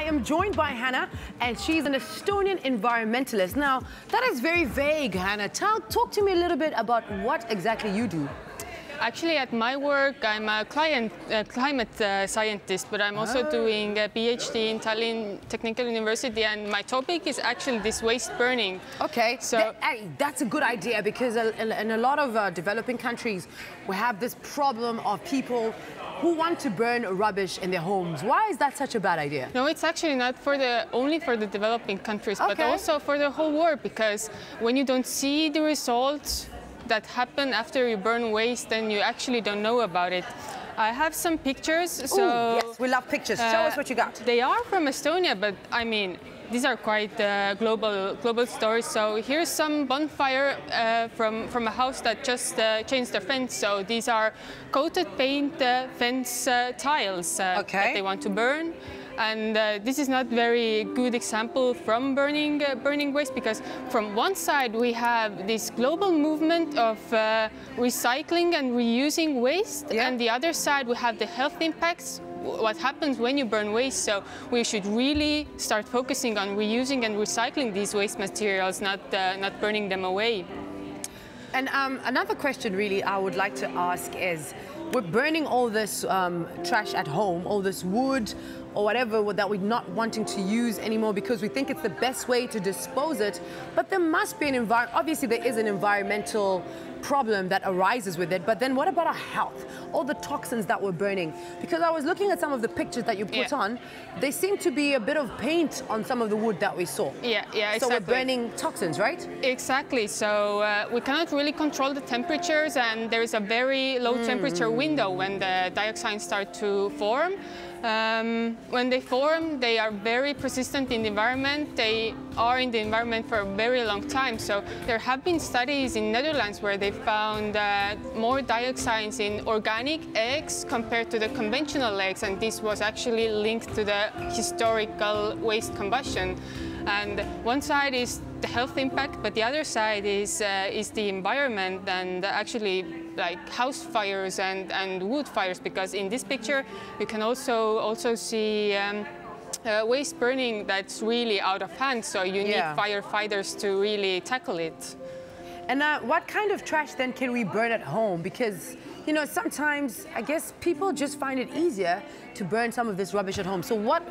am joined by Hanna, and she's an Estonian environmentalist. Now, that is very vague, Hanna. Talk to me a little bit about what exactly you do. Actually, at my work, I'm a climate scientist, but I'm also doing a PhD in Tallinn Technical University, and my topic is actually this waste burning. Okay, so that's a good idea, because in a lot of developing countries, we have this problem of people who want to burn rubbish in their homes. Why is that such a bad idea? No, it's actually not only for the developing countries, but also for the whole world, because when you don't see the results that happen after you burn waste, then you actually don't know about it. I have some pictures. So ooh, yes, we love pictures. Show us what you got. They are from Estonia, but I mean, these are quite global stories. So here's some bonfire from a house that just changed their fence. So these are coated paint fence tiles that they want to burn. And this is not very good example from burning waste, because from one side we have this global movement of recycling and reusing waste, and the other side we have the health impacts, what happens when you burn waste. So we should really start focusing on reusing and recycling these waste materials, not burning them away. And another question really I would like to ask is, we're burning all this trash at home, all this wood or whatever that we're not wanting to use anymore because we think it's the best way to dispose it. But there must be an obviously there is an environmental problem that arises with it. But then what about our health? All the toxins that we're burning? Because I was looking at some of the pictures that you put on, there seemed to be a bit of paint on some of the wood that we saw. Yeah, exactly. So we're burning toxins, right? Exactly. So we cannot really control the temperatures, and there is a very low temperature window when the dioxins start to form. When they form, they are very persistent in the environment. They are in the environment for a very long time. So there have been studies in Netherlands where they found more dioxins in organic eggs compared to the conventional eggs, and this was actually linked to the historical waste combustion. And one side is the health impact, but the other side is the environment, and actually like house fires and wood fires, because in this picture you can also see waste burning that's really out of hand, so you need firefighters to really tackle it. And what kind of trash then can we burn at home? Because, you know, sometimes I guess people just find it easier to burn some of this rubbish at home. So what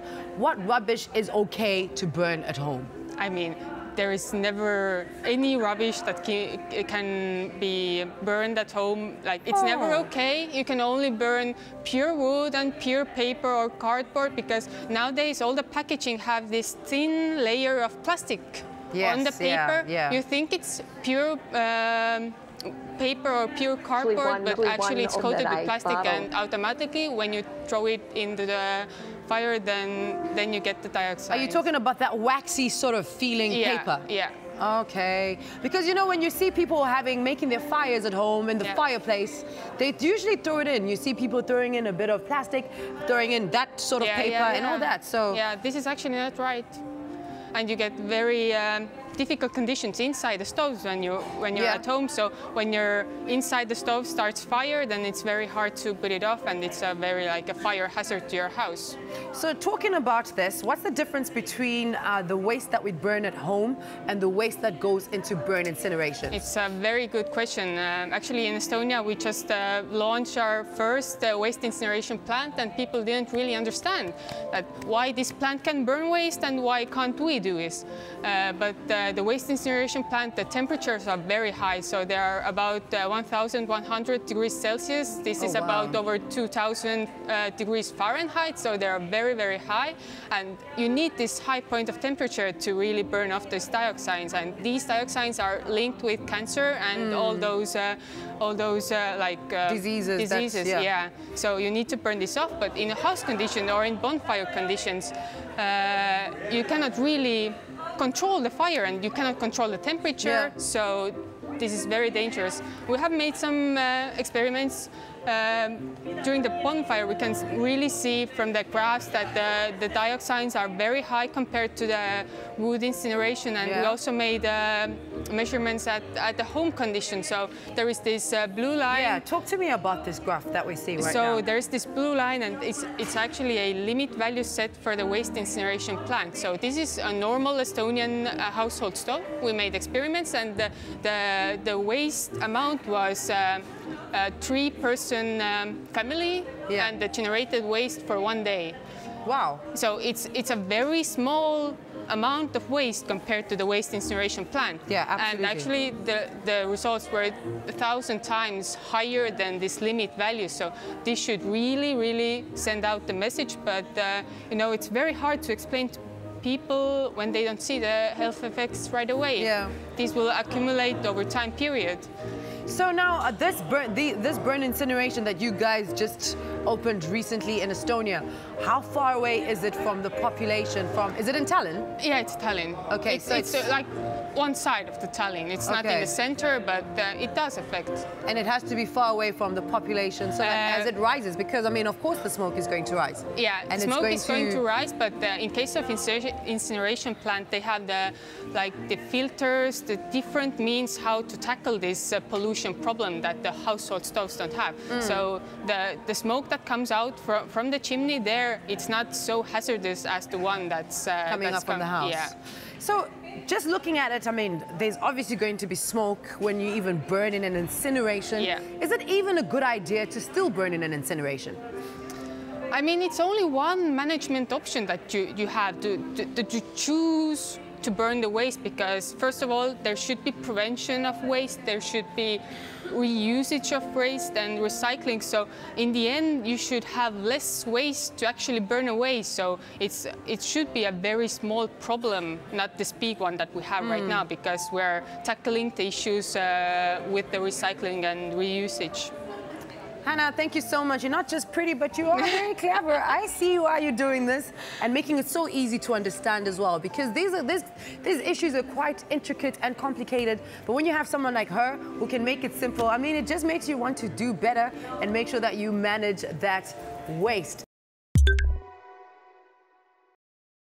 rubbish is okay to burn at home? I mean, there is never any rubbish that can be burned at home. Like, it's never okay. You can only burn pure wood and pure paper or cardboard, because nowadays all the packaging have this thin layer of plastic on the paper. You think it's pure paper or pure cardboard, but actually it's coated with plastic, and automatically when you throw it into the fire, then you get the dioxide. Are you talking about that waxy sort of feeling paper? Yeah. Okay. Because, you know, when you see people making their fires at home in the fireplace, they usually throw it in. You see people throwing in a bit of plastic, throwing in that sort of paper and all that. So yeah, this is actually not right. And you get very difficult conditions inside the stoves when you're at home. So when you're inside the stove starts fire, then it's very hard to put it off, and it's a fire hazard to your house. So talking about this, what's the difference between the waste that we burn at home and the waste that goes into burn incineration? It's a very good question. Actually, in Estonia, we just launched our first waste incineration plant, and people didn't really understand that why this plant can burn waste and why can't we do this. But the waste incineration plant, the temperatures are very high, so they are about 1,100 degrees Celsius. This is about over 2,000 degrees Fahrenheit, so they are very, very high. And you need this high point of temperature to really burn off these dioxins. And these dioxins are linked with cancer and all those diseases. So you need to burn this off, but in a house condition or in bonfire conditions, you cannot really control the fire, and you cannot control the temperature, so this is very dangerous. We have made some experiments during the bonfire. We can really see from the graphs that the dioxins are very high compared to the wood incineration, and we also made measurements at the home condition. So there is this blue line. Yeah, talk to me about this graph that we're seeing right now. So there's this blue line, and it's actually a limit value set for the waste incineration plant. So this is a normal Estonian household stove. We made experiments, and the waste amount was a 3-person family, and the generated waste for 1 day. Wow. So it's a very small amount of waste compared to the waste incineration plant. Yeah, absolutely. And actually the results were 1,000 times higher than this limit value. So this should really, really send out the message. But you know, it's very hard to explain to people when they don't see the health effects right away. Yeah. These will accumulate over time period. So now this burn incineration that you guys just opened recently in Estonia, how far away is it from the population? Is it in Tallinn? Yeah, it's Tallinn. Okay, it's like one side of the Tallinn. It's not in the center, but it does affect. And it has to be far away from the population so that as it rises, because I mean, of course the smoke is going to rise. Yeah, and smoke is going to rise, but in case of incineration plant, they have the filters, the different means how to tackle this pollution problem that the household stoves don't have. So the smoke that comes out from the chimney there, it's not so hazardous as the one that's coming up from the house. Yeah. So just looking at it, I mean, there's obviously going to be smoke when you even burn in an incineration. Yeah. Is it even a good idea to still burn in an incineration? I mean, it's only one management option that you have to choose to burn the waste, because first of all, there should be prevention of waste, there should be reusage of waste and recycling. So in the end, you should have less waste to actually burn away. So it should be a very small problem, not this big one that we have right now, because we're tackling the issues with the recycling and reusage. Hanna, thank you so much. You're not just pretty, but you are very clever. I see why you're doing this and making it so easy to understand as well, because these issues are quite intricate and complicated. But when you have someone like her who can make it simple, I mean, it just makes you want to do better and make sure that you manage that waste.